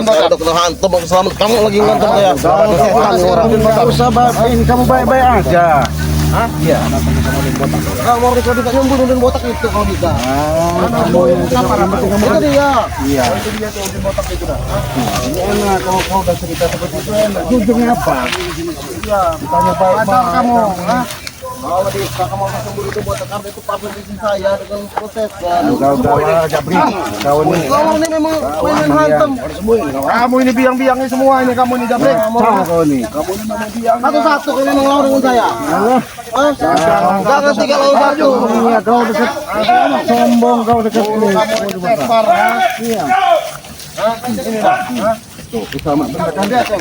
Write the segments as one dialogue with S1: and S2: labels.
S1: hantam selamat kamu lagi ngantam saya.
S2: Enggak usah ini kamu baik-baik aja.
S1: Hah? Iya. Kamu mau kita nyumbun dan botak itu kalau bisa. Itu dia.
S2: Iya.
S1: Itu dia tuh udin botak itu dah.
S2: Ini enak kalau kau udah cerita seperti itu enak. Jujurnya apa?
S1: Iya,
S2: Tanya baik-baik kamu. Hah?
S1: kalau di kamu mau nyumbun itu botak kamu itu pabrik izin saya dengan proses kan.
S2: Udah Jabri. Kau ini.
S1: Kamu ini memang main hantam.
S2: Kamu ini biang-biangnya semua ini kamu ini Jabri. Sama kau ini. Kamu ini memang biang.
S1: Satu-satu ini memang lawan dengan saya. Jangan tiga lawan satu.
S2: Iya kau dekat. Sombong kau dekat ini. Iya.
S1: Ini dah.
S2: Sama benar dia tuh.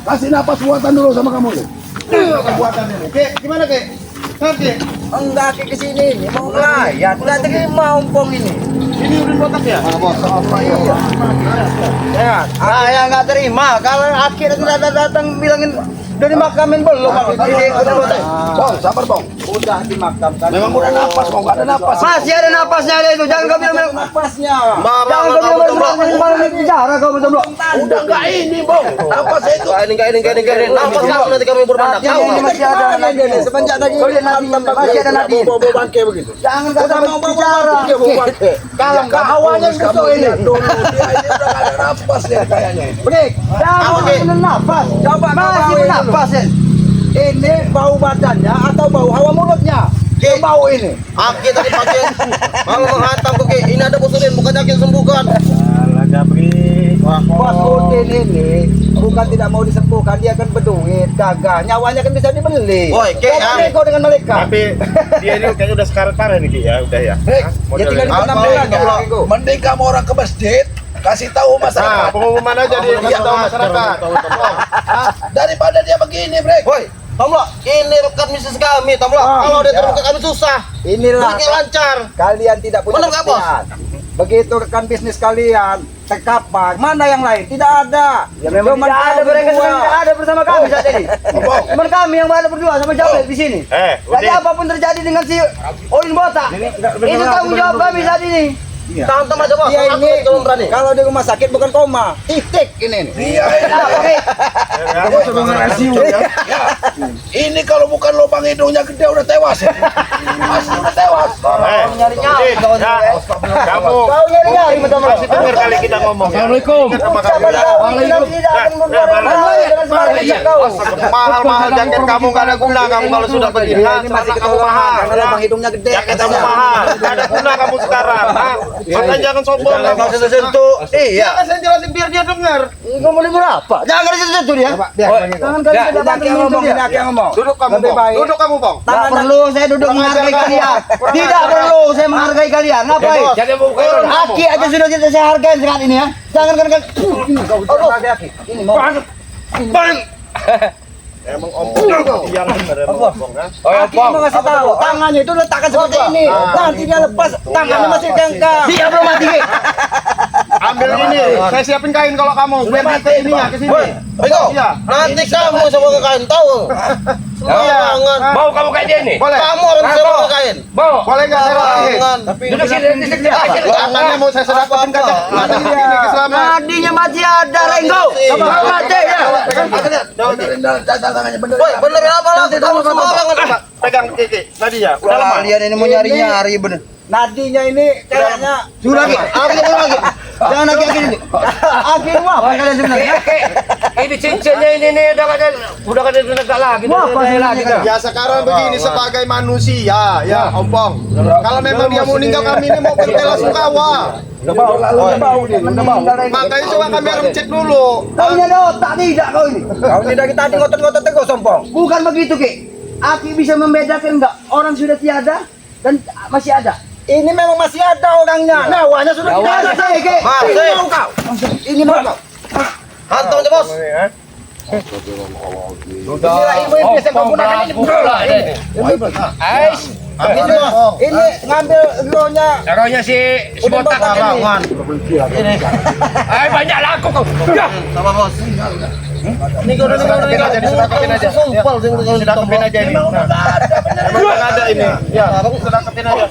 S2: Kasih napas buatan dulu sama kamu nih.
S1: Buatan ini. Oke, gimana Kek? Nanti.
S3: Enggak ke sini ini mau melayat, enggak terima umpong ini.
S1: Ini udin botak ya?
S3: Bos, ya. Saya enggak terima. Kalau akhirnya datang bilangin udah dimakamin belum Pak? Ini udin botak.
S2: Bang, sabar bang.
S3: Udah dimakamkan.
S2: Memang udah napas bang, nggak ada napas.
S3: Masih ada napasnya ada itu. Jangan kau bilang
S2: napasnya.
S3: jangan kau bilang mana bicara kau betul belum.
S2: Udah nggak ini bang. Napas itu.
S1: Ini. Napas kamu nanti kami berpandak.
S3: Ini masih ada lagi nih. Semenjak tadi masih ada lagi.
S2: Bawa bangke begitu.
S3: Jangan kau sama bicara.
S2: Kalau nggak awalnya besok ini. Dulu dia ini udah nggak ada napas ya kayaknya.
S3: Break. Jangan napas. Coba masih napas ya. Ini bau badannya atau bau hawa mulutnya? Dia bau ini.
S1: Aki tadi pakai malah menghantam tuh Ki. Ini ada bos udin bukan yakin sembuhkan.
S2: Alah Jabri.
S3: Bos Udin ini bukan tidak mau disembuhkan, dia kan berduit, gagah, nyawanya kan bisa dibeli.
S1: Woi, Ki,
S3: kau dengan mereka.
S4: Tapi dia ini kayaknya udah sekarat parah nih Ki ya, udah ya.
S3: Ya tinggal di penampilan ya.
S2: Mending kamu orang ke masjid, kasih tahu
S4: Nah,
S2: masyarakat.
S4: pengumuman aja dia kasih tahu masyarakat.
S2: Daripada dia begini, Brek.
S1: Woi, Tomlo, ini rekan bisnis kami, Tomlo. Kalau dia terbuka kami susah.
S3: Inilah
S1: Bukan lancar.
S3: kalian tidak punya
S1: Benar nggak, Bos?
S3: kesetiaan. Begitu rekan bisnis kalian terkapar, mana yang lain? Tidak ada. Ya memang tidak ada, mereka tidak ada bersama kami saat ini. Cuma kami yang ada berdua sama Jabir di sini. Jadi
S4: Udin.
S3: apapun terjadi dengan si Odin Botak, itu tanggung jawab kami saat ini.
S1: Hantam aja bos.
S3: Dia
S1: Aku
S3: ini
S1: belum berani.
S3: kalau di rumah sakit bukan koma, titik ini.
S2: Iya.
S3: Oke.
S2: Ini kalau bukan lubang hidungnya gede udah tewas. Pasti udah tewas.
S3: Nyari-nyari
S4: Udin, ya. Kamu
S3: Kau nyari-nyari betul
S4: masih dengar kali kita ngomong.
S2: Assalamualaikum.
S4: Mahal-mahal jaket kamu gak ada guna kamu kalau sudah begini.
S3: Ini masih
S4: Kamu mahal.
S3: karena lubang hidungnya gede.
S4: Jaket kamu mahal. Gak ada guna kamu sekarang. Makanya jangan sombong
S1: Jangan
S4: kamu.
S1: sentuh-sentuh. Iya.
S3: Kan saya jelasin biar dia dengar. Kamu mau berapa? Jangan sentuh dia. Jangan kalian tidak bantu ngomong, tidak yang ngomong.
S4: Duduk kamu,
S3: Lebih
S4: Bang.
S3: baik.
S4: Duduk kamu, Bang.
S3: Tak perlu saya duduk menghargai kalian. Tidak perlu saya menghargai kalian. Ngapain?
S4: Jadi bukan
S3: Aki aja sudah tidak saya hargai sekarang ini ya. Jangan kan ini mau.
S4: emang ompong yang bener emang ompong kan.
S3: Aki mau ngasih tahu tangannya itu letakkan seperti ini. Nanti dia lepas tangannya masih kengkang. Dia belum mati.
S4: Ambil ini, saya siapin kain kalau kamu. Biar nanti ini ya ke sini.
S1: Ayo.
S4: Iya.
S1: Nanti kamu semua ke kain tahu. Jangan.
S4: Mau kamu kayak dia nih? Boleh.
S1: Kamu orang semua ke kain.
S4: Mau. Boleh enggak saya rapihin?
S1: Jangan.
S4: Duduk sini. Tangannya mau saya sedapatin kaca. Ada ini keselamatan.
S3: Nadinya masih ada Renggo. Coba mati ya.
S2: Tangannya bener.
S1: Woi, benerin apa lah? Kamu semua orang kan.
S4: Pegang Kiki. Nadia. Udah lama.
S3: Kalian ini mau nyari-nyari bener. Nadinya ini kayaknya
S1: Sudah lagi. Aku belum lagi.
S3: jangan lagi ini. Aki apa kalian sebenarnya?
S5: Ini cincinnya ini nih udah kada negak lagi.
S3: Wah, apa lagi kan?
S4: Ya sekarang begini sebagai manusia ya ompong. Kalau memang dia mau meninggal kami ini mau berbela sungkawa. Makanya coba kami cek dulu.
S3: Kau ini ada otak tidak kau ini? Kau ini dari tadi ngotot-ngotot terus sompong. Bukan begitu Ki. Aki bisa membedakan enggak orang sudah tiada dan masih ada. Ini memang masih ada orangnya. Nyawanya sudah tidak ada. Ki. Ini mau kau. Ini mau kau.
S1: Hantam aja bos.
S3: Inilah ilmu yang biasa kau gunakan ini. Ini ngambil rohnya.
S5: Rohnya si botak
S1: Jangan.
S5: banyak laku kau.
S1: Sama bos. Ini kau udah
S4: Sedakatin aja.
S1: Sumpal sing
S4: Sedakatin aja ini. Memang ada ini. Ya, sedakatin aja.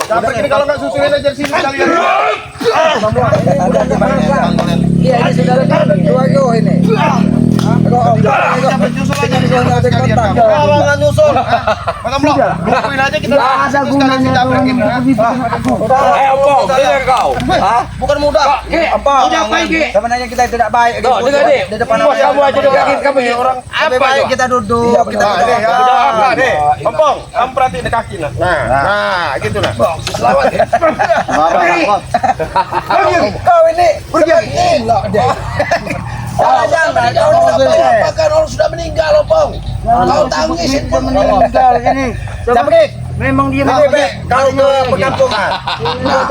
S4: Sampai ini kalau nggak susulin aja sini kalian.
S3: Iya, ini saudara kami. Dua ini.
S4: Nggak nyusul. Malam lo, lupain aja kita.
S3: Tidak ada gunanya
S5: Ompong, dengar kau.
S4: Bukan mudah.
S5: Apa? Tidak baik, Ki.
S3: sebenarnya kita tidak baik.
S5: Dengar nih.
S3: Di depan
S5: Bos kamu aja udah yakin kamu ya orang
S3: Lebih
S5: apa
S3: baik
S5: coba?
S3: kita duduk. Kita
S4: Nah, deh, ya.
S5: Udah apa, deh?
S4: Ompong, kamu perhatiin di kaki nah. Nah, gitu nah.
S5: Selamat ya.
S3: Kau ini gila deh. Jangan,
S2: Apa kan orang sudah meninggal, Opong? Kau tangisin pun
S3: meninggal ini. Tapi memang dia
S4: Kalau ke perkampungan.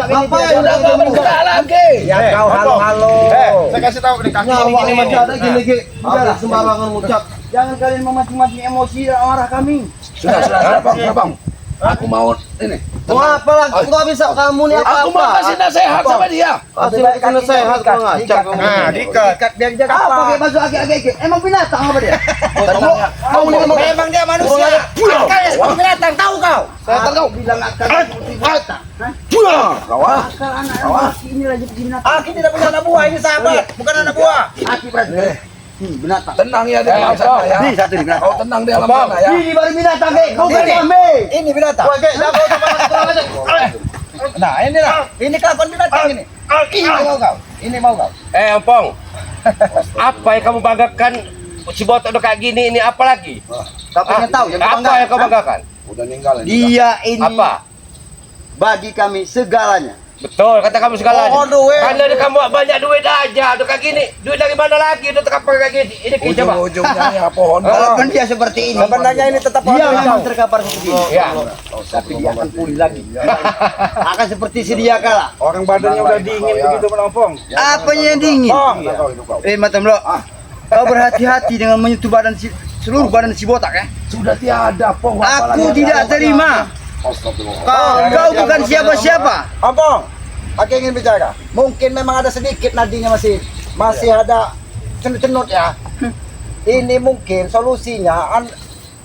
S3: Apa yang
S2: udah kau meninggal lagi.
S3: Ya kau halo-halo.
S4: Saya kasih tahu di kaki
S1: Nyawa
S4: ini.
S1: masih ada gini. Udah sembarangan ngucap.
S3: Jangan kalian memancing-mancing emosi dan amarah kami.
S2: Sudah, Bang. Aku mau ini.
S1: Mau apa lagi? Kau bisa kamu nih
S2: Aku mau kasih nasihat sama dia.
S1: Kasih lagi kena sehat kau ngacak.
S4: Nah, diikat.
S3: Biar jaga apa? Pakai baju agak-agak. Emang binatang apa dia?
S2: Kau ini
S3: Memang dia manusia. Kalian seperti binatang, tahu kau?
S2: Setan kau.
S3: Bilang akan seperti binatang. Akal anak laki ini lagi seperti binatang. Aki tidak punya anak buah, ini sahabat, bukan anak buah. Aki berarti. Binatang.
S2: Tenang ya di alam sana ya.
S3: Ini satu binatang.
S2: Kau tenang di alam sana ya.
S3: Ini baru binatang, Kek. Kau kan kami. Ini binatang. Nah, inilah. Ini kelakuan binatang ini. Ini mau kau. Ini mau kau.
S5: Ompong. Apa yang kamu banggakan si botak udah kayak gini ini apa lagi?
S3: Kau pengen tahu yang kau
S5: Apa yang kau banggakan?
S2: Udah ninggal ini.
S3: Dia ini
S5: Apa?
S3: bagi kami segalanya.
S5: Betul, kata kamu segalanya.
S3: Oh, duit.
S5: Karena dia kamu banyak duit aja, udah kayak gini. Duit dari mana lagi? Udah terkapar kayak gini. Ini Ki, coba.
S2: Ujung-ujungnya ya pohon.
S3: Walaupun dia seperti ini, sebenarnya ini tetap dia memang terkapar seperti ini.
S5: Ya.
S3: Tapi dia akan pulih lagi. Akan seperti sedia kala.
S4: Orang badannya udah dingin begitu melompong.
S3: Apanya yang dingin? Mata lo. Kau berhati-hati dengan menyentuh badan seluruh badan si botak ya.
S2: Sudah tiada pohon.
S3: Aku tidak terima. Kau bukan siapa-siapa.
S6: Ompong, aku ingin bicara. Mungkin memang ada sedikit nadinya masih ada cenut-cenut ya. Ini mungkin solusinya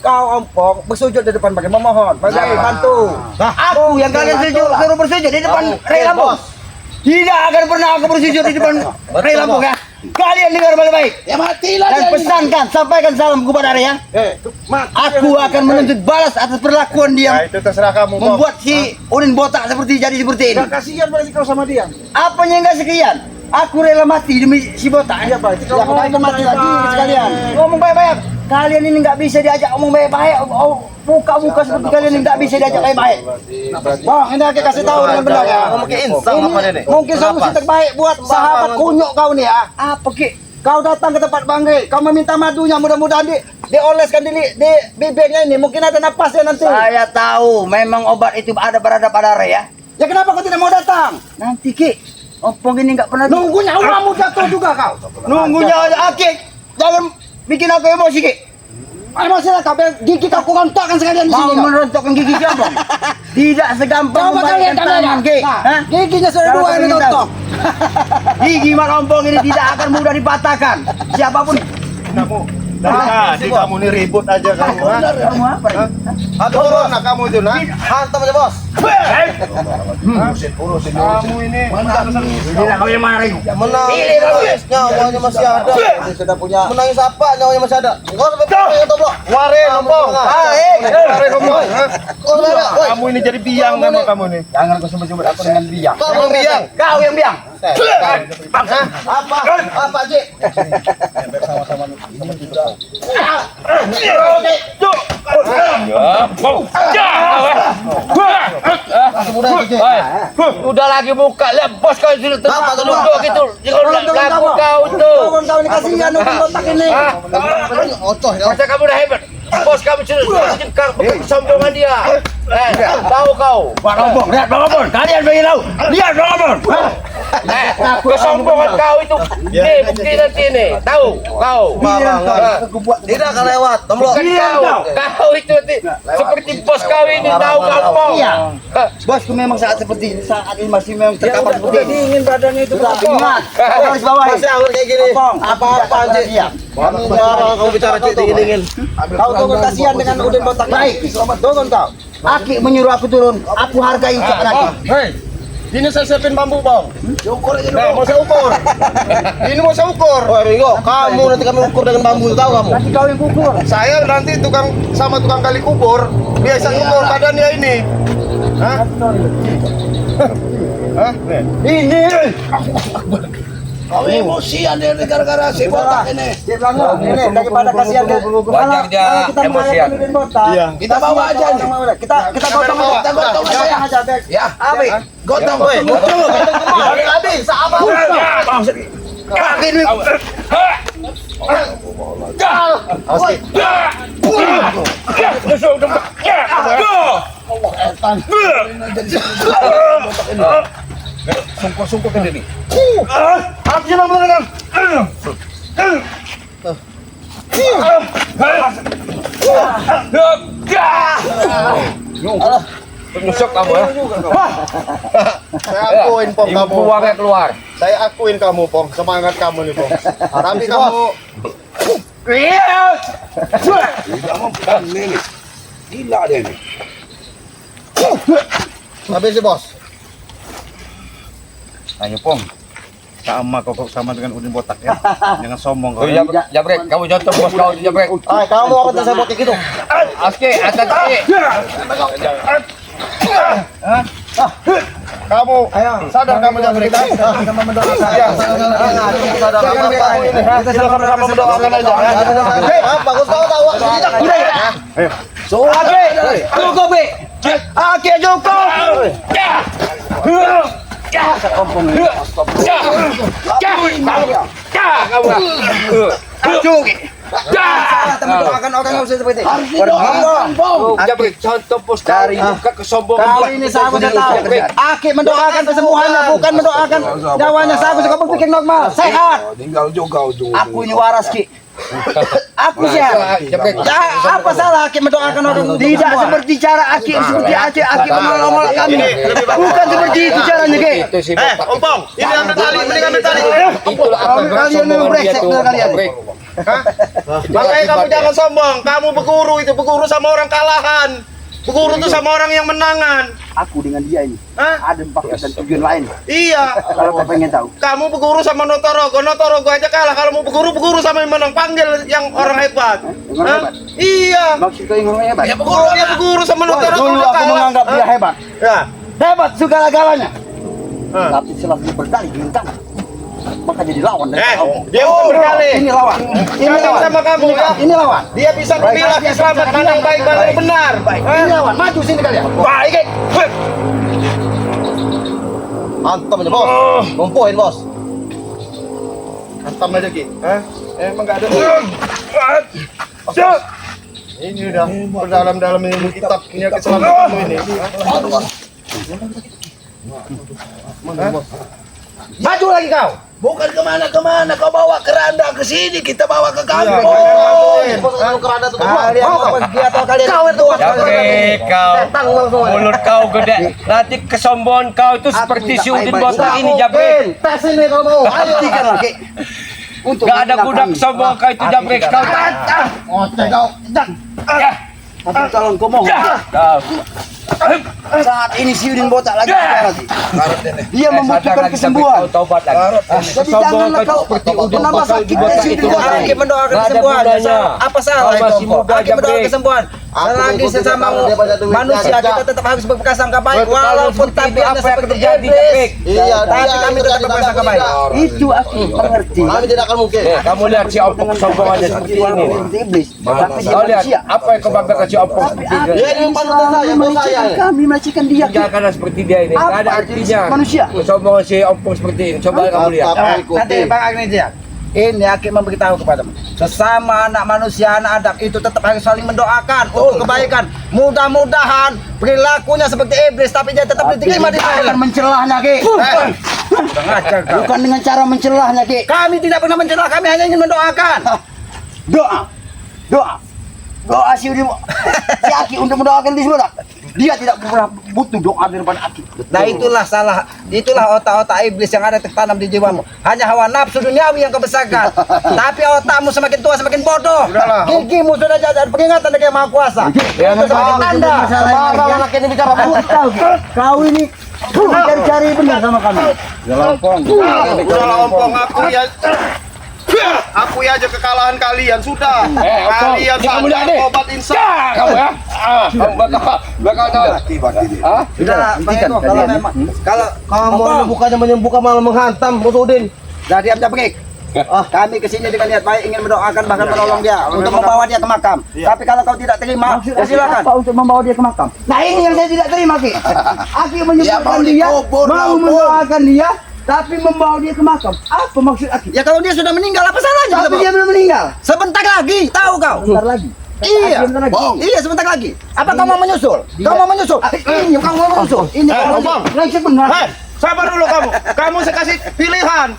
S6: kau Ompong bersujud di depan bagi memohon, bagi bantu.
S3: Aku yang kalian suruh bersujud di depan Ray Lampung. Tidak akan pernah aku bersujud di depan Ray Lampung ya. Kalian dengar baik-baik.
S2: Ya matilah
S3: Dan
S2: dia.
S3: pesankan, sampaikan salam kepada Ray ya. Aku akan menuntut balas atas perlakuan dia
S4: Nah, itu terserah kamu. Pong.
S3: membuat si Udin botak seperti seperti ini.
S4: Nggak kasihan berarti kau sama dia.
S3: Apanya enggak sekian? Aku rela mati demi si botak. Iya, Pak.
S6: Ya, kita mati lagi sekalian.
S3: Ngomong baik-baik. Kalian ini nggak bisa diajak ngomong baik-baik. Buka-buka seperti kalian ini nggak bisa diajak baik-baik.
S6: Bang, ini aku kasih tahu dengan benar ya.
S4: Mungkin insang apa ini?
S6: Mungkin solusi terbaik buat sahabat kunyuk kau nih ya.
S3: Apa Ki?
S6: Kau datang ke tempat Bang Rey, kau meminta madunya, mudah-mudahan dioleskan di bibirnya ini, mungkin ada napasnya nanti.
S3: Saya tahu memang obat itu berada pada Ray ya.
S6: Ya kenapa kau tidak mau datang?
S3: Nanti Ki, Ompong ini nggak pernah
S6: Nunggunya ulangmu jatuh juga kau.
S3: nunggunya aja Ki. Jangan bikin aku emosi Ki.
S6: Emosi lah kau, biar gigi kau kurontakkan sekalian di
S3: Mau
S6: sini. kau.
S3: merontokkan gigi kamu? Tidak segampang
S6: Coba kau lihat
S3: membalikkan tangan
S6: tangannya.
S3: Ki.
S6: Nah,
S3: Hah?
S6: giginya sudah
S3: Kalau
S6: dua ini
S3: pengen tahu.
S6: rontok.
S3: Gigi Mak Ompong ini tidak akan mudah dipatahkan. Siapapun.
S4: Nah, di kamu nih ribut aja kamu. Ha?
S3: Kamu apa? Ray?
S4: Aduh, nah kamu itu nah.
S6: Hantam aja bos.
S2: Urusin.
S4: Kamu ini.
S3: Tidak kau yang mana Ray?
S6: Menang.
S5: Pilih dulu.
S6: Nyawanya masih ada. Dia sudah punya. Menangis apa? Nyawanya masih ada. Kau sampai ya toblok.
S4: Warin, Ompong. Warin, Ompong. Ha?
S6: Kau ada. Woi.
S4: Kamu ini jadi biang nama kamu nih.
S3: Jangan kau sebut-sebut aku dengan biang.
S6: Kau biang.
S3: Kau yang biang.
S6: Apa Ji?
S5: Udah lagi buka, lihat bos kau sudah duduk gitu. Jangan lagu kau tuh.
S6: Kau ini kasihan untuk kotak ini. Otoh ya.
S5: Masa kamu udah hebat. Bos kamu sudah jengkar kesombongan dia. Tahu kau?
S3: Bang Ompong, lihat Bang Ompong. Kalian pengen tahu? Lihat Bang Ompong.
S5: Kesombongan kau itu. Nih bukti nanti nih. Tahu kau?
S6: Tidak akan lewat. Toblok.
S5: Bukan kau itu nanti seperti bos kau ini tahu Ompong.
S3: Iya. Bosku memang saat ini masih memang terkapar seperti ini.
S6: Dingin badannya itu.
S3: Ingat, kau harus bawahi.
S6: Masih awal kayak gini.
S3: Ompong,
S6: Apa-apa Ji.
S3: dia.
S6: Kami jarang kau bicara dingin-dingin. Kau tunggu kasihan dengan Udin botak. Baik. Selamat tunggu kau.
S3: Aki menyuruh aku turun. Aku hargai ucapan Aki.
S4: Hei, ini saya siapin bambu, Bang.
S2: Ukur aja
S4: Nah, mau saya ukur. Ini mau saya ukur.
S1: Oh Ringo, kamu nanti kami ukur dengan bambu, tahu kamu?
S3: Nanti kau yang kukur.
S4: Saya nanti sama tukang kali kubur, biasa ukur badannya ini. Hah? Hah?
S3: Ini.
S2: Kau emosian dia gara-gara si botak ini.
S3: Dia bilang ini daripada kasihan dia.
S5: Wajar dia
S3: Kita
S5: emosian.
S3: mengayak pemimpin botak.
S4: Iya.
S2: Kita bawa aja nih.
S3: Kita gotong aja.
S2: Kita gotong aja.
S3: Ya. Abi.
S2: Gotong.
S3: Abi, sama.
S5: Kaki ini. Sungguh kan ini. Penyusuk kamu ya.
S4: Saya akuin, Pong, kamu.
S5: Buangnya keluar.
S4: Saya akuin kamu, Pong. Semangat kamu nih, Pong. Tapi kamu
S2: Gila dia ini.
S4: habis sih, Bos.
S1: Ayo Pong, sama dengan Udin botak ya. Jangan sombong kau.
S5: Jabrek, kamu contoh bos kau jabrek.
S3: Kamu akan tersebut gitu.
S5: Oke, atas kaki.
S4: Kamu sadar kamu jangan berikan.
S3: Kita sama-sama mendoakan aja.
S4: Bagus tahu.
S3: Aki, cukup Bi. Aki cukup. Kita mendoakan orang yang seperti ini.
S5: Jabrek, contoh bos dari buka kesombongan.
S3: Kali ini saya sudah tahu. Aki mendoakan kesembuhannya, bukan mendoakan nyawanya. Saya suka berpikir normal, sehat.
S2: Tinggal juga ujung.
S3: Aku ini waras Ki. Aku sehat.
S5: Jabrek.
S3: Ya, apa salah Aki mendoakan orang? Tidak seperti cara Aki seperti Aki menolong kami. Bukan seperti itu caranya Ki.
S5: Itu si botak.
S4: Ompong, ini ambil tali, mending ambil tali.
S5: Itulah akal
S3: Kalian memang brengsek, kalian.
S5: Jabrek.
S4: Makanya kamu jangan sombong. Kamu berguru sama orang kalahan. Berguru itu sama orang yang menangan.
S3: Aku dengan dia ini
S4: Hah?
S3: ada maksud dan tujuan lain.
S4: Iya.
S3: Kalau kau pengen tahu.
S4: Kamu berguru sama Notorogo aja kalah. Kalau mau berguru sama yang menang, panggil yang orang hebat.
S3: Yang orang
S4: Hah?
S3: hebat?
S4: Iya.
S3: Maksud kau yang hebat?
S4: Ya berguru sama Notorogo.
S3: Dulu
S4: udah
S3: aku
S4: kalah.
S3: menganggap dia hebat.
S4: Ya.
S3: Hebat segala-galanya.
S4: Hah.
S3: Tapi setelah dia berdalih di tangan, maka jadi lawan dari kamu.
S4: Dia udah berkali.
S3: Ini lawan. Ini
S4: Kali
S3: lawan.
S4: sama kamu ya.
S3: Ini lawan.
S4: Dia bisa memilah selamat mana yang baik mana yang benar.
S3: Ini lawan. Maju sini kalian.
S4: Baik.
S1: Antam aja bos, lumpuhin bos.
S4: Hantam aja Ki. Hah? Emang enggak ada. Ini udah berdalam-dalam ini kitab ini keselamatanmu ini.
S3: Maju lagi kau.
S2: Bukan kemana-kemana, kau bawa keranda ke sini, kita bawa ke kampung.
S3: Kalian mau pergi atau kalian
S5: Jabrek, kau mulut kau gede. Nanti kesombongan kau itu seperti si Udin botak ini Jabrek.
S3: tes ini kalau mau. Hentikan lagi. Untuk
S5: Gak ada kuda kesombongan kau itu Jabrek. Kau
S3: Oce kau. Tapi calon kau mau. Saat ini si Udin botak lagi lagi. Dia membutuhkan kesembuhan.
S5: Kau taubat lagi.
S3: Tapi janganlah kau kenapa sakit si Udin botak lagi mendoakan kesembuhan. Apa salah itu? Aki mendoakan kesembuhan. Lagi sesama manusia kita tetap harus berprasangka baik walaupun tabiatnya seperti iblis.
S1: Iya,
S3: Tapi kami tetap berprasangka baik. Itu aku mengerti.
S1: Kami tidak akan mungkin.
S5: Kamu lihat si Ompong kesombongannya seperti ini.
S3: Seperti iblis. Tapi dia
S5: Kau lihat
S3: manusia.
S5: apa yang kau banggakan si Ompong seperti ini.
S1: Dia ini panutan saya, bos saya.
S3: Kami melecehkan dia.
S5: Janganlah seperti dia ini. Gak ada artinya.
S3: Manusia.
S5: Kesombongan si Ompong seperti ini. Coba kamu lihat.
S3: Nanti Bang Agni dia. Ini Aki memberitahu kepadamu. Sesama anak manusia, anak Adam itu tetap harus saling mendoakan untuk kebaikan. Mudah-mudahan perilakunya seperti iblis, tapi dia tetap diterima di Tuhan. Mencelahnya Ki. Bukan dengan cara mencelahnya Ki. Kami tidak pernah mencelah, kami hanya ingin mendoakan. Doa. Doa si Udin. Si Aki untuk mendoakan di semua. Dia tidak pernah butuh doa daripada Aki.
S6: Nah itulah otak-otak iblis yang ada tertanam di jiwamu. Hanya hawa nafsu duniawi yang kau besarkan. Tapi otakmu semakin tua semakin bodoh. Gigimu sudah jadi peringatan dari Yang Maha Kuasa. Itu sebagai tanda.
S3: Bapak anak ini bicara kau ini cari-cari benar sama kami.
S4: Udahlah ompong, aku aja kekalahan kalian sudah. Kalian sadar obat insan.
S5: Kamu ya? Kamu bakal tahu.
S6: Sudah, Pak Eko, kalau memang kalau
S3: Kamu bukannya menyembuhkan malah menghantam, Bos Udin.
S6: Nah, diam Pekik. Kami kesini dengan niat baik ingin mendoakan bahkan menolong dia untuk membawa dia ke makam. Tapi kalau kau tidak terima, ya silakan.
S3: Apa untuk membawa dia ke makam? Nah ini yang saya tidak terima, Ki. Aki menyembuhkan dia, mau mendoakan dia, tapi membawa dia ke makam. Apa maksud Aki?
S6: Ya kalau dia sudah meninggal apa salahnya?
S3: Tapi dia belum meninggal.
S6: Sebentar lagi, tahu kau?
S3: Sebentar lagi.
S6: Iya, iya sebentar lagi. Apa kau mau menyusul? Kau mau menyusul? Ini kau mau menyusul? Ini kau mau menyusul?
S3: Langsung benar.
S4: Sabar dulu kamu. Kamu saya kasih pilihan.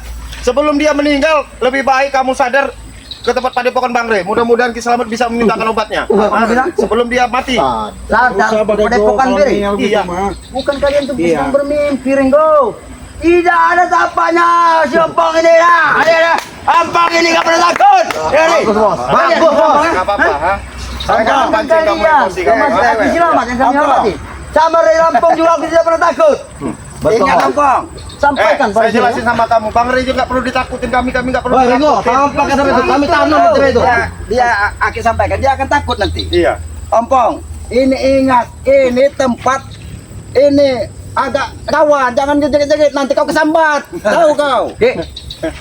S4: Sebelum dia meninggal, lebih baik kamu sadar ke tempat padepokan Bang Rey. Mudah-mudahan Ki Slamet bisa memintakan obatnya. Sebelum dia mati.
S3: Sadar, padepokan Beri.
S4: Iya.
S3: Bukan kalian tuh sedang bermimpi, Renggo. Tidak ada tapanya, Sompong ini lah. Ada. Ampang ini nggak pernah takut. Ini. Banyak bos.
S4: Enggak apa-apa, ha? Saya enggak pancing kamu emosi kamu.
S3: Masih selamat yang kami hormati. Sama Rey Lampung juga kita tidak pernah takut.
S6: Ingat Lampung.
S3: Sampaikan
S4: Saya jelasin sama kamu, Bang Rey juga nggak perlu ditakutin kami nggak perlu.
S3: Tampakkan sampai itu. Kami tanam itu.
S6: Dia Aki sampaikan, dia akan takut nanti.
S4: Iya.
S6: Ompong, ini ingat, ini tempat, ini agak rawan, jangan jegit-jegit nanti kau kesambat. Tahu kau?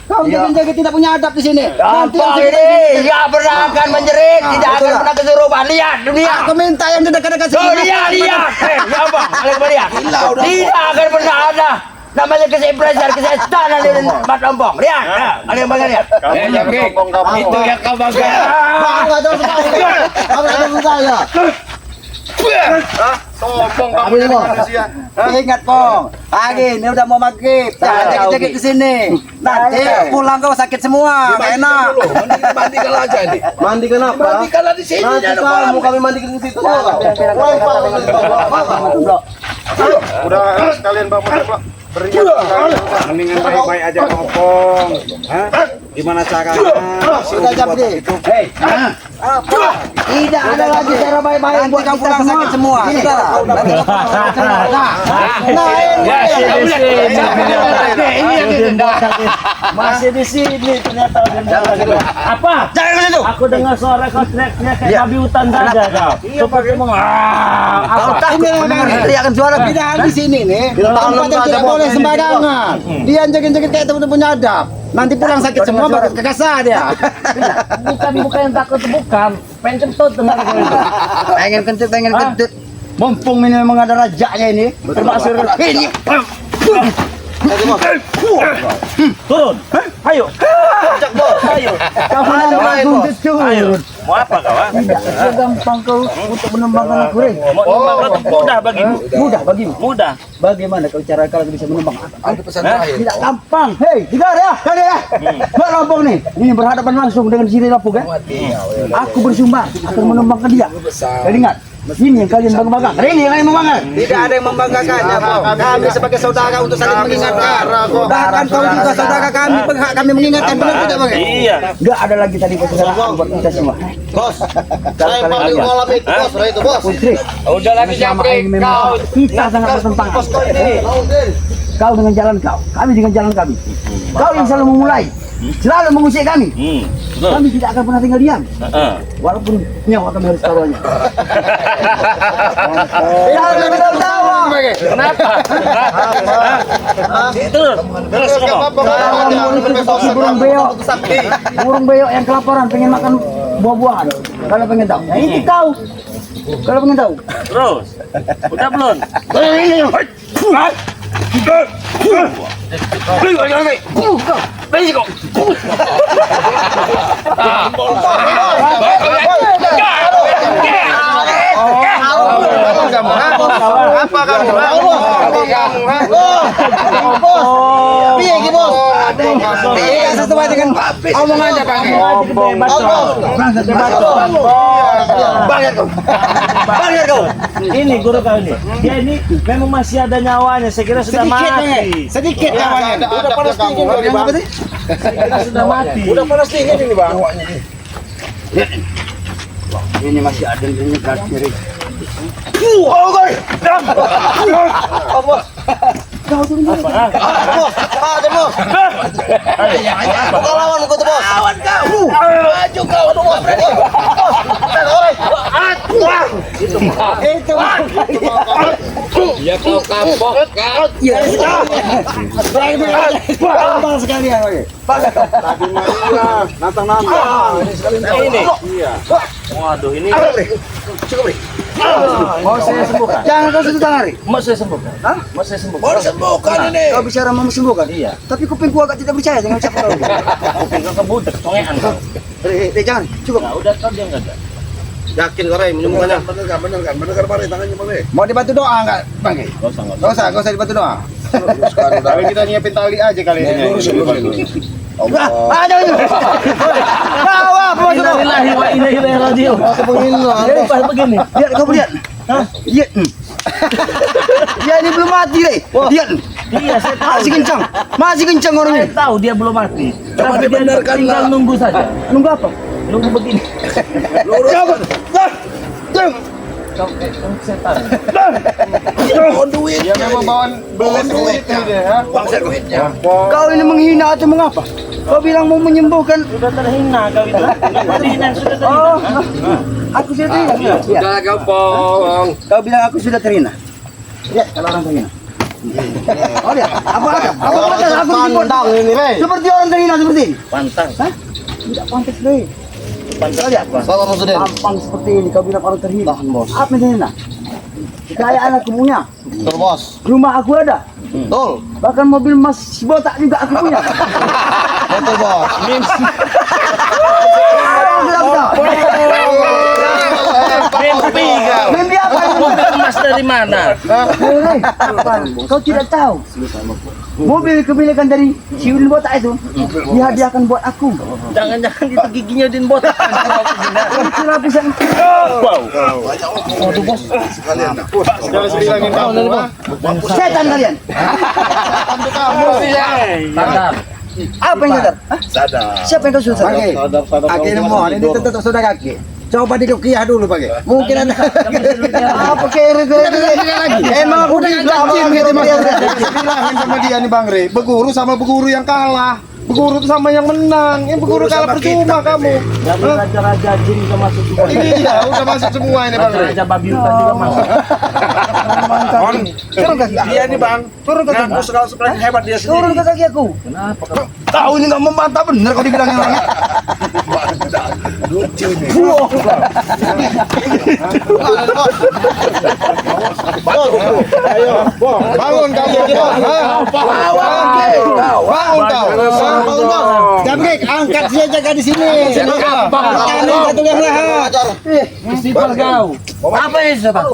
S6: Kau jegit-jegit tidak punya adab di sini. Nanti
S3: Tampang ini tidak pernah akan menjerit, tidak akan pernah kesurupan. Lihat dunia.
S6: aku minta yang dekat-dekat
S3: Oh,
S6: sini.
S3: lihat. Ya apa? Kalian melihat. Tidak akan pernah ada namanya keseimpresan, kesetanan di Mas Ompong. Lihat. Kalian bangga lihat.
S5: Itu yang kau bangga.
S6: Kamu ada saya.
S4: Sombong kamu jadi manusia.
S6: Ingat Pong, pagi ini udah mau maghrib, jangan jegit-jegit di sini. Nanti pulang kau sakit semua, nggak enak.
S2: Mandikan aja nih.
S3: Mandikan apa?
S2: Mandikanlah di sini.
S3: Nanti
S2: ada
S3: kamu
S2: kolam.
S3: kami mandikan di situ.
S4: Udah sekalian bawa motor,
S1: Mendingan baik-baik aja ngomong. Hah? Gimana caranya?
S6: Sudah jam deh.
S3: Tidak ada lagi cara baik-baik
S6: Nanti
S3: buat
S6: kau
S3: kita
S6: pulang sakit semua. Sudah.
S1: Masih di sini ternyata. Apa?
S3: Jangan ke situ.
S1: Aku dengar suara kau teriaknya kayak babi hutan saja kau. Seperti
S6: Kau takut mendengar teriakan suara pindahan di sini nih. Tempat yang tidak boleh sembarangan. Dia jegit-jegit kayak teman-teman punya adab. Nanti pulang sakit semua baru kekasar dia.
S1: bukan yang takut bukan. Pengen kentut dengar aku itu.
S6: Pengen kentut.
S3: Mumpung ini memang ada rajanya ini. Termasuk ini.
S1: Turun. Ayo. Ayo.
S3: Kau langsung turun.
S1: Mau apa kawan?
S3: Tidak gampang kau untuk menembangkan aku, Rey.
S1: Mudah bagimu.
S3: Mudah bagimu.
S1: Mudah.
S3: Bagaimana kau cara kau bisa menembang aku?
S2: Ada pesan terakhir.
S3: Tidak gampang. Hei, dengar ya, kalian ya. Mbak Lampung nih, ini berhadapan langsung dengan sini Lampung kan? Aku bersumpah akan menembangkan dia. Kalian ingat? Ini yang kalian bangga-bangga. Ini yang kalian membanggakan.
S6: Tidak ada yang membanggakannya, Bang. Kami sebagai saudara untuk saling mengingatkan. Bahkan kau juga saudara kami, berhak kami mengingatkan. Benar tidak, Bang?
S1: Iya.
S3: Enggak ada lagi tadi persaudaraan buat kita semua.
S6: Bos, saya paling mengalami itu, Bos. Itu, Bos.
S3: Putri,
S5: Udah lagi
S3: sama
S5: Jabrik.
S3: ini memang kita sangat bertentangan. Kau dengan jalan kami dengan jalan kami. Kau yang selalu memulai, selalu mengusik kami. Kami tidak akan pernah tinggal diam. Walaupun nyawa kami harus taruhnya. Jangan tertawa.
S5: Kenapa?
S1: Terus ngomong.
S3: Burung beo, burung beo yang kelaparan pengen makan buah-buahan. Kalau pengen tahu, ya ini tahu. Kalau pengen tahu,
S1: Terus. Udah belum?
S4: kamu? Hah? Apa kamu? Hah?
S6: Piye iki, Bos? Piye sesuai dengan omongannya, Bang?
S3: Bayar kau.
S5: Ini guru kau ini. Dia ini memang masih ada nyawanya. Saya kira sudah mati.
S6: Sedikit nyawanya.
S2: Udah panas dingin kali, Bang.
S5: Saya kira sudah mati.
S2: Udah panas dingin ini, Bang.
S3: Ini masih ada yang nyeri.
S6: Bukan lawan kau tuh, Bos. Lawan kau. Maju kau tuh, Bos. Itu.
S5: Ya kau kapok kau.
S6: Bang sekalian lagi.
S2: Tadi mah nantang-nantang.
S5: Ini. Waduh ini.
S3: Mau saya sembuhkan? Jangan kau sentuh tangan, Ri.
S5: Mau saya sembuhkan.
S3: Hah?
S5: Mau saya sembuhkan.
S2: Mau disembuhkan ini.
S3: Kau bicara mau sembuhkan?
S5: Iya.
S3: Tapi kupingku agak tidak percaya dengan ucapan kau.
S5: Kuping kau kebudak, tongean kau.
S3: Jangan, cukup.
S5: Nah, udah kau dia enggak ada.
S4: Yakin kau Ray menyembuhkannya?
S2: Bener kan? Bener kan, Mare? Tangannya, Mare.
S6: Mau dibantu doa enggak, Bang? Enggak usah dibantu doa.
S4: Kali kita nyiapin tali aja kali ini.
S6: Ada itu. Bawa, bawa dulu.
S5: Innalillahi wa inna ilaihi raji'un. Jadi begini.
S3: Lihat kau lihat. Hah? Lihat. Dia ini belum mati, Ri. Lihat.
S5: Iya, saya tahu.
S3: Masih kencang. Masih kencang orangnya.
S5: Saya tahu dia belum mati.
S2: Coba
S5: Tapi dia
S2: dibenarkan
S5: tinggal
S2: lah.
S5: nunggu saja.
S3: Nunggu apa?
S5: Nunggu begini.
S3: Coba.
S5: Kau setan.
S2: Mau duit.
S4: Dia memang bawaan belas duit ini deh, ha?
S2: Bangsa duitnya.
S3: Kau ini menghina atau mengapa? Kau bilang mau menyembuhkan.
S5: Sudah terhina kau itu. Terhina sudah terhina.
S3: Oh, aku sudah terhina.
S5: Sudah gampang.
S3: Kau bilang aku sudah terhina. Lihat kalau orang terhina. Oh lihat, apa pantas aku dipotong
S6: ini, Rey.
S3: seperti orang terhina seperti ini?
S5: Pantas.
S3: Hah? Tidak pantas, Rey. Kau lihat,
S6: Salah Rasulullah.
S3: tampang seperti ini. Kau bilang orang terhina. Apa yang terhina? Kekayaan aku punya,
S6: Betul, Bos.
S3: rumah aku ada,
S6: Betul.
S3: bahkan mobil mas botak juga aku punya.
S6: Betul, Bos.
S5: Mimpi kau.
S3: Mimpi apa ini?
S5: Mobil emas dari mana?
S3: Rey, kau tidak tahu. Mobil kepilikan dari si Udin botak itu dihadiahkan buat aku.
S5: Jangan-jangan itu giginya Udin botak.
S3: Itu lapisan.
S2: Sekalian.
S4: Jangan bilangin kamu, ha?
S3: Setan kalian.
S5: Sadar.
S3: Apa yang sadar? Hah?
S2: Sadar.
S3: Siapa yang kau sudah sadar?
S6: Pakai. Kaki ini mohon, ini tetap sudah kaki. Coba dirukiah dulu, pakai. Mungkin ada.
S3: Apa kira lagi? Emang aku udah
S6: Abang gitu, Mas.
S4: Bilangin sama dia nih Bang Rey, beguru sama beguru yang kalah. Beguru itu sama yang menang. Yang beguru
S2: Beguru
S4: kalah
S2: sama
S4: percuma
S2: kita,
S4: kamu.
S5: Jadi raja-raja jin juga masuk semua.
S4: Iya, udah masuk semua ini Bang Rey.
S5: Raja babi hutan juga masuk.
S3: turun kaki.
S2: Dia nih, Bang.
S3: Turun kaki.
S2: Ngaku sekali hebat dia
S3: Turun
S2: sendiri.
S3: ke kaki aku.
S5: Kenapa kau?
S3: Kau ini nggak membantah bener kau dibilangin orangnya.
S2: Lucu nih.
S4: Bangun kamu. Ha? Bangun kau.
S6: Jamrik, angkat dia jaga di sini. Kanan satu yang rehat.
S5: Istighfar kau. Apa ini Pak?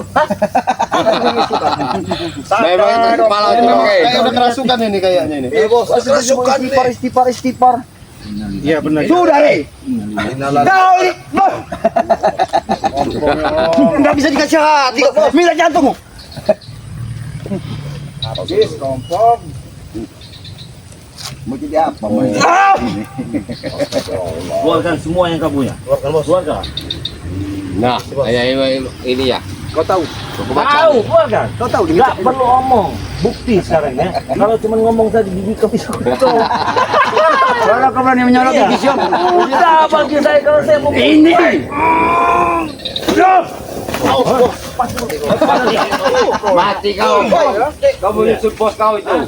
S4: Memang kepala kayak udah kerasukan ini kayaknya ini.
S2: Kerasukan nih.
S3: Istighfar.
S4: Iya benar.
S3: Sudah, Rey. Kau ini. Nggak bisa dikasih hati. Minta jantungmu.
S2: Habis, kompong.
S6: Mau jadi apa? Mau
S5: Keluarkan semua yang kau punya.
S2: Keluarkan, Bos.
S5: Keluarkan.
S7: Nah, kayak ini ya.
S3: Kau tahu?
S5: Tahu, keluarkan.
S3: Kau tahu?
S5: Nggak perlu omong. Bukti sekarang ya. Kalau cuma ngomong tadi gigi kau bisa kucing.
S3: Kalau kau berani menyorot
S5: Iya.
S3: gigi siom.
S5: Udah bagi saya kalau saya mau
S3: Ini.
S7: Mati kau. Kau menyusul bos kau itu.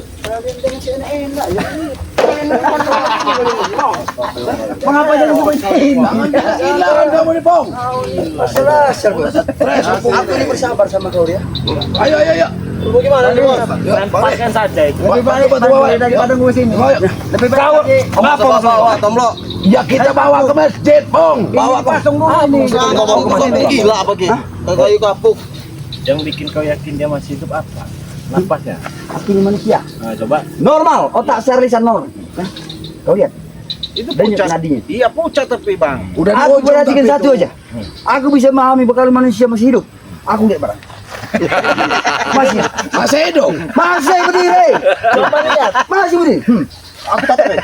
S3: Mengapa jadi seperti ini?
S2: Jangan kamu nih, Pong.
S3: Masalah. Aku ini bersabar sama kau ya.
S2: Ayo.
S3: Bagaimana nih, Bos?
S5: lemparkan saja itu.
S3: Lebih baik daripada gue sini. Lebih baik.
S6: Kenapa bawa tomlo?
S2: Ya kita bawa ke masjid, Pong.
S3: Bawa pasung dulu nih.
S6: Ngomong ke sini gila apa ki? Kayu kapuk.
S4: Yang bikin kau yakin dia masih hidup apa? Napasnya.
S3: Aku ini manusia.
S4: Nah, coba.
S3: Normal, otak Serlisan normal. Hah? Kau lihat.
S4: Itu
S3: Denyut
S4: pucat.
S3: nadinya.
S4: Iya, pucat tapi Bang.
S2: Udah
S3: Aku
S2: diujung
S3: perhatikan
S2: tapi
S3: satu
S2: itu.
S3: aja. Aku bisa memahami kalau manusia masih hidup. Aku lihat barang. Masih.
S2: Masih hidup.
S3: Masih berdiri. Coba lihat. Masih berdiri. Aku tak tahu.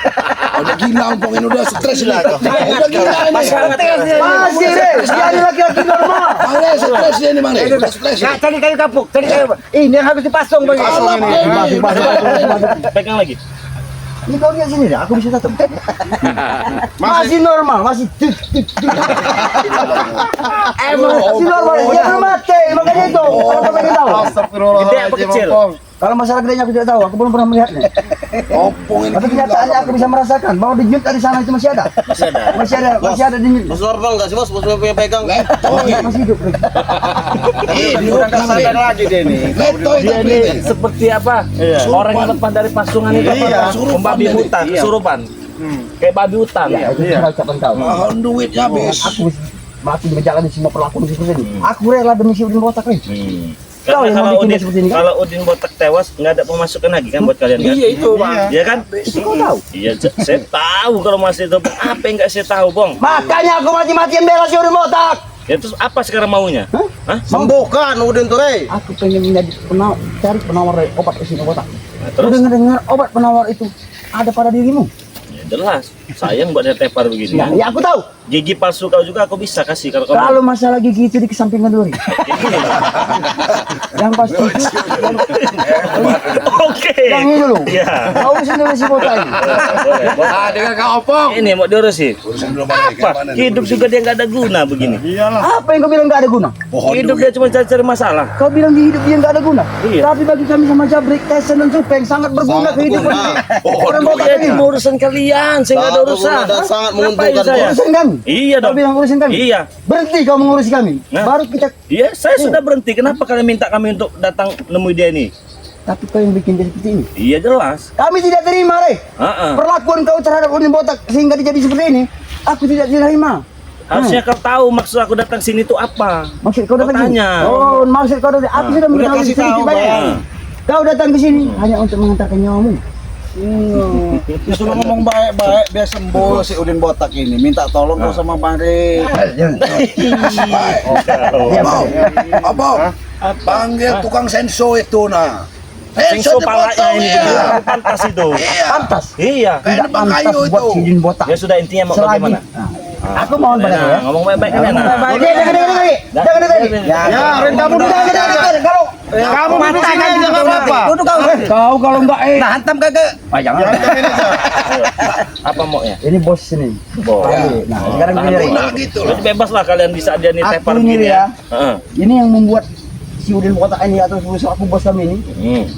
S2: Udah gila Ompong ini udah stres ini. Udah gila ini.
S3: Masih deh. Dia ini laki-laki normal.
S2: Mangre stres dia ini Mangre. Udah stres.
S3: Nggak, cari kayu kapuk. Cari kayu. Ini yang harus dipasung bagi.
S2: Alah, ini.
S4: Pegang lagi.
S3: Ini kau lihat sini dah. Aku bisa tatap. Masih normal. Masih. Emang masih normal. Dia belum mati. Makanya itu. Kalau kau pengen tahu.
S4: Gede apa kecil?
S3: Kalau masalah gedenya aku tidak tahu. Aku belum pernah melihatnya.
S2: Ompong ini.
S3: Tapi kenyataannya aku bisa merasakan bahwa denyut dari sana itu masih ada. Masih ada denyut.
S1: Bos normal nggak sih bos? Bos punya pegang.
S2: Letoy.
S3: Masih hidup.
S2: Hidup Mangre.
S4: lagi dia nih.
S2: Letoy
S5: Dia
S2: tapi
S5: ini
S2: ini.
S5: seperti apa? Orang yang lepas dari pasungan itu
S2: Iya,
S5: apa?
S2: surupan
S5: Membabi
S2: dia nih.
S5: hutan, kesurupan. Kayak babi hutan.
S3: Ya, itu sudah ucapan kau.
S2: Mahal duitnya habis.
S3: Aku mati menjalani semua perlakuan seperti ini. Aku rela demi si Udin botak ini. Kau
S4: Karena
S3: yang
S4: kalau
S3: mau bikin dia
S4: Udin,
S3: seperti ini kan?
S4: kalau Udin botak tewas nggak ada pemasukan lagi kan buat kalian kan?
S5: Iya itu bang.
S4: Iya kan?
S3: Itu kau tahu.
S4: Iya, saya tahu kalau masih itu. Apa yang nggak saya tahu, Bong?
S3: Makanya aku mati-matian bela si Udin botak.
S4: Ya terus apa sekarang maunya? Hah?
S1: Sembuhkan Udin tuh, Rey.
S3: Aku pengen menjadi cari penawar dari obat ke sini botak.
S4: Nah,
S3: Kau
S4: terus
S3: dengar obat penawar itu ada pada dirimu.
S4: ya jelas. Sayang buat dia tepar begini.
S3: Ya, ya aku tahu.
S4: Gigi palsu kau juga aku bisa kasih kalau kamu.
S3: Kalau masalah gigi itu dikesampingkan dulu. Yang pasti itu
S4: Oke.
S3: yang ini dulu.
S4: Iya.
S3: Kau sendiri si botak ini.
S7: Ah, dengan Kang Opong.
S4: Ini mau diurusin.
S2: Urusan dulu Mangre.
S4: Apa? Hidup juga dia nggak ada guna begini.
S3: Apa yang kau bilang nggak ada guna?
S2: Pohon
S4: Hidup
S2: duit.
S4: dia cuma cari-cari masalah.
S3: Kau bilang di hidup dia nggak ada guna.
S4: Iya.
S3: Tapi bagi kami sama Jabrik, Tyson dan Supeng sangat berguna kehidupan orang botak
S4: Ya
S3: ini.
S4: cuma urusan kalian, saya nggak ada urusan.
S1: Dan sangat
S4: Ngapain
S1: menguntungkan
S4: saya?
S3: Urusan kami.
S4: Iya
S3: Kau
S4: dong.
S3: bilang urusan kami.
S4: Iya.
S3: Berhenti kau mengurusi kami.
S4: Nah.
S3: Baru kita.
S4: Iya, saya sudah berhenti. Kenapa kalian minta kami untuk datang nemui dia ini?
S3: Tapi kau yang bikin dia seperti ini.
S4: Iya jelas.
S3: Kami tidak terima, Rey.
S4: Heeh.
S3: Perlakuan kau terhadap Udin botak sehingga dia jadi seperti ini. Aku tidak terima.
S4: Harusnya kau tahu maksud aku datang sini itu apa.
S3: Maksud kau datang
S4: Kau
S3: sini?
S4: tanya.
S3: Oh, maksud kau datang. Aku sudah mengetahui
S1: kasih
S3: sedikit
S1: tahu,
S3: banyak.
S4: Bang.
S3: Kau datang ke sini hanya untuk mengantarkan nyawamu.
S1: Disuruh ngomong baik-baik biar sembuh si Udin botak ini. Minta tolong kau sama Bang Rey.
S2: Abang, abang, panggil tukang senso itu nah.
S4: Singso palanya ini
S2: dipotong,
S4: begitu.
S2: iya.
S4: Pantas itu.
S2: Iya.
S3: Pantas.
S4: Iya.
S2: Kayak
S3: Tidak
S2: nebang
S3: pantas
S2: kayu
S3: buat
S2: itu.
S3: si Udin botak.
S4: Ya sudah intinya mau
S3: Selagi.
S4: bagaimana?
S3: Aku mohon pada kau ya.
S4: Ngomong baik-baik kan enak.
S3: Oke, jangan dengar. Jangan dengar.
S1: Ya, Ren, kamu
S3: Jangan dengar. Kalau
S1: kamu duduk sini aja nggak apa-apa.
S3: duduk kau kalau enggak
S1: Nah, hantam kagak.
S3: jangan.
S4: Apa maunya?
S3: Ini bos sini.
S4: Bos.
S3: Nah, sekarang gini Rey.
S2: Nah gitu
S4: Jadi
S2: loh.
S4: bebas lah kalian bisa dia nih
S3: Aku
S4: tepar
S3: ini
S4: begini
S3: ya.
S4: ya. Heeh.
S3: Ini yang membuat si Udin botak ini atau aku bos kami ini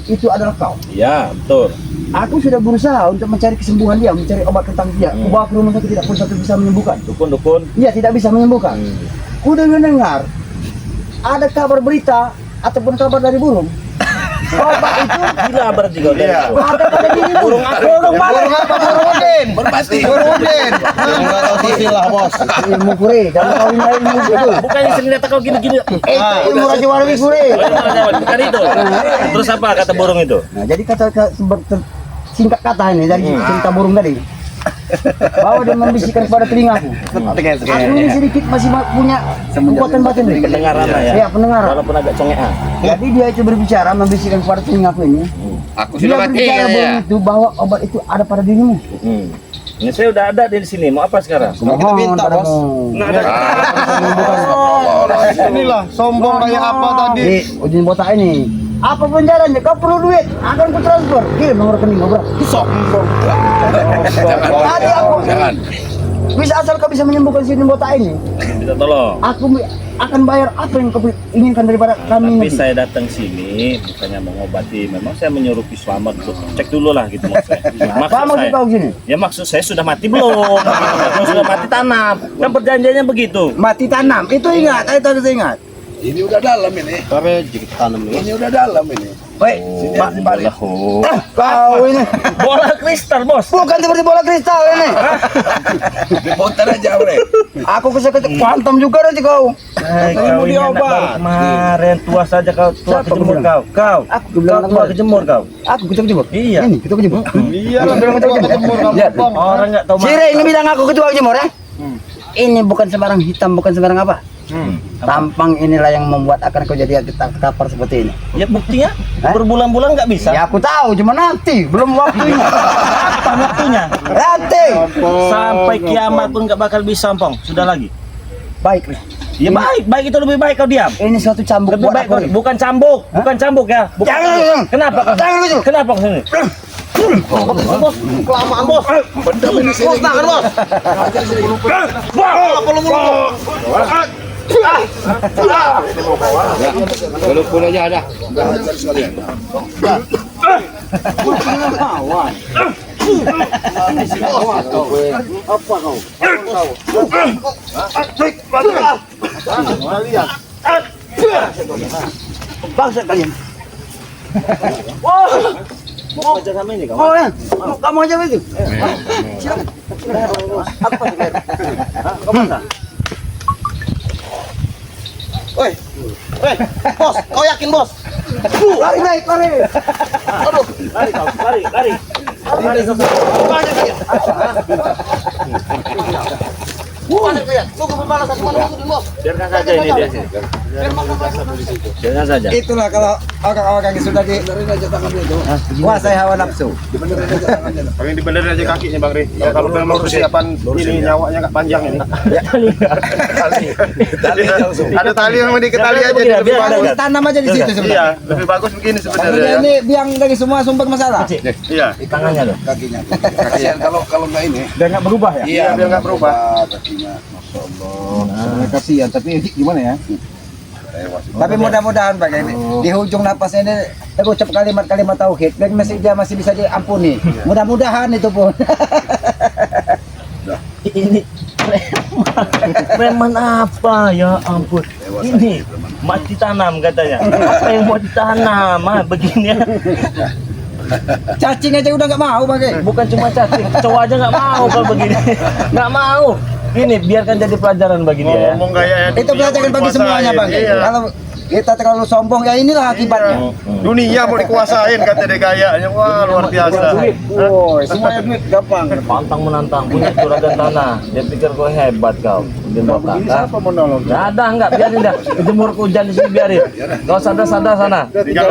S3: itu adalah kau.
S4: Iya, betul.
S3: Aku sudah berusaha untuk mencari kesembuhan dia, mencari obat tentang dia. Aku bawa ke rumah sakit tidak pun satu bisa menyembuhkan.
S4: Dukun-dukun.
S3: Iya, tidak bisa menyembuhkan. Udah mendengar ada kabar berita ataupun kabar dari burung. Obat itu
S4: Gila berarti kau dari itu.
S3: ada pada diri burung apa? Burung mana?
S1: Burung Udin.
S2: Berbasti.
S1: Burung Udin. Enggak tahu istilah, Bos.
S3: Ilmu kure, jangan kau ini ilmu itu.
S4: Bukannya sering lihat kau gini-gini.
S3: Itu ilmu Raja Wali kure.
S4: Bukan itu. Terus apa kata burung itu?
S3: Nah, jadi singkat kata ini dari cerita burung tadi. Bahwa dia membisikkan kepada telingaku. Aku ini sedikit masih punya kekuatan batin.
S4: Pendengaran lah ya.
S3: Ya, pendengaran.
S4: Walaupun agak congean.
S3: Jadi dia itu berbicara membisikkan kepada telingaku ini.
S7: Aku
S3: Dia
S7: sudah mati
S3: berbicara
S7: ya.
S3: begitu bahwa obat itu ada pada dirimu.
S4: Ini saya udah ada di sini. Mau apa sekarang?
S3: Mohon
S1: minta,
S3: padamu.
S1: Bos.
S4: Nah, ada.
S1: Inilah sombong kayak apa tadi.
S3: Di Udin botak ini. Apa penjaranya? Kau perlu duit? Akan ku transfer. Kirim nomor rekening kau berapa? Sombong. Tadi aku
S2: Jangan.
S3: bisa asal kau bisa menyembuhkan si Udin botak ini.
S4: Bisa tolong.
S3: Aku akan bayar apa yang kau inginkan daripada kami
S4: Tapi
S3: nanti.
S4: saya datang sini bukannya mengobati. Memang saya menyuruh Ki Slamet untuk cek dulu lah gitu maksud saya.
S3: Apa maksud kau gini?
S4: Ya maksud saya sudah mati belum? Sudah mati tanam. Kan perjanjiannya begitu.
S3: Mati tanam. Itu ingat, itu harus ingat.
S2: Ini udah dalam ini.
S4: Tapi sedikit tanam nih.
S2: Ini udah dalam ini.
S3: Woi,
S2: Sini balik.
S3: kau ini
S5: Bola kristal, Bos.
S3: bukan seperti bola kristal ini.
S2: Diputar aja, Bre.
S3: Aku keseket kuantum juga nanti kau.
S5: Kau ini anak baru kemarin tua saja kau tua kejemur kau. Kau.
S3: Aku bilang
S5: Tua kejemur kau.
S3: Aku ketua kejemur.
S5: Iya.
S3: Ini ketua kejemur.
S4: Iya, ketemu
S3: Ya.
S5: Orang nggak tahu
S3: Sire ini bilang aku ketua kejemur ya. Ini bukan sembarang hitam, bukan sembarang apa. Tampang inilah yang membuat akan kau jadi kapar seperti ini.
S5: Ya buktinya
S3: Hah?
S5: berbulan-bulan nggak bisa.
S3: Ya aku tahu, cuma nanti belum waktunya.
S5: Apa waktunya?
S3: Nanti.
S5: Sampai kiamat pun nggak bakal bisa, Ompong. Sudah lagi.
S3: Baik.
S5: Ya baik itu lebih baik kau diam.
S3: Ini suatu cambuk
S5: Lebih
S3: buat
S5: baik
S3: aku.
S5: kau, bukan cambuk, bukan cambuk ya. Bukan.
S3: Jangan.
S5: Kenapa kau?
S3: Jangan begitu.
S5: Kenapa kau sini? Bos, kelamaan bos.
S2: Bendam ini sini.
S5: Bos, tangan bos.
S7: Walaupun aja ada.
S2: Belajar sekalian.
S3: Bangsa kalian.
S5: Mau kerja sama ini kau?
S3: Oh ya, kamu aja begitu. Silakan. Aku pasti bayar.
S5: Kau mana?
S4: Woi, bos, kau yakin bos?
S3: Lari naik, lari.
S5: Lari kau, lari. Lari kau. Biarkan saja ini dia sini. Biarkan saja.
S6: Itulah kalau orang-orang yang sudah dikuasai hawa nafsu.
S4: Paling dibenerin aja kakinya Bang Ri. Ya, kalau memang persiapan ini nyawanya nggak panjang ini. Ada tali yang mau diketali aja lebih bagus.
S6: Tanam aja di situ
S4: Iya,
S6: sebenarnya.
S4: lebih bagus begini
S6: Karena
S4: sebenarnya.
S6: ini biang dari semua sumber masalah.
S4: Iya.
S5: Di tangannya loh.
S2: Kakinya. Kasihan kalau nggak ini.
S1: Biar nggak berubah ya.
S4: Iya, biar nggak berubah.
S2: Kakinya. Masya Allah.
S1: Sebenarnya kasihan, tapi gimana ya?
S6: Tapi mudah-mudahan Pak ini di ujung napasnya ini terucap kalimat-kalimat tauhid dan masih bisa diampuni. Mudah-mudahan itu pun.
S5: Ini preman apa ya ampun. Ini mati tanam katanya. Apa yang mau ditanam? Begini ya.
S6: Cacing aja udah nggak mau Pak.
S5: Bukan cuma cacing, cowok aja nggak mau kalau begini. Nggak mau. Ini biarkan jadi pelajaran bagi dia ya.
S4: Ngomong gaya
S6: Itu pelajaran bagi semuanya Bang.
S4: Iya.
S6: Kalau kita terlalu sombong ya inilah akibatnya.
S4: Dunia mau dikuasain kata dia gayanya. Wah, luar biasa.
S1: Woi, semuanya duit gampang.
S5: Pantang menantang punya juragan tanah. Dia pikir kau hebat kau. Dia mau
S1: Begini
S5: kakak.
S1: siapa mau nolong?
S5: Nggak ada, nggak biarin dah. Jemur hujan di sini biarin. Kau sadar sana. Kau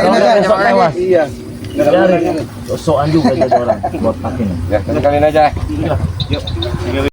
S5: besok tewas.
S1: Iya.
S5: Biarin. Sosokan juga jadi orang buat pakin.
S7: Ya, kalian aja.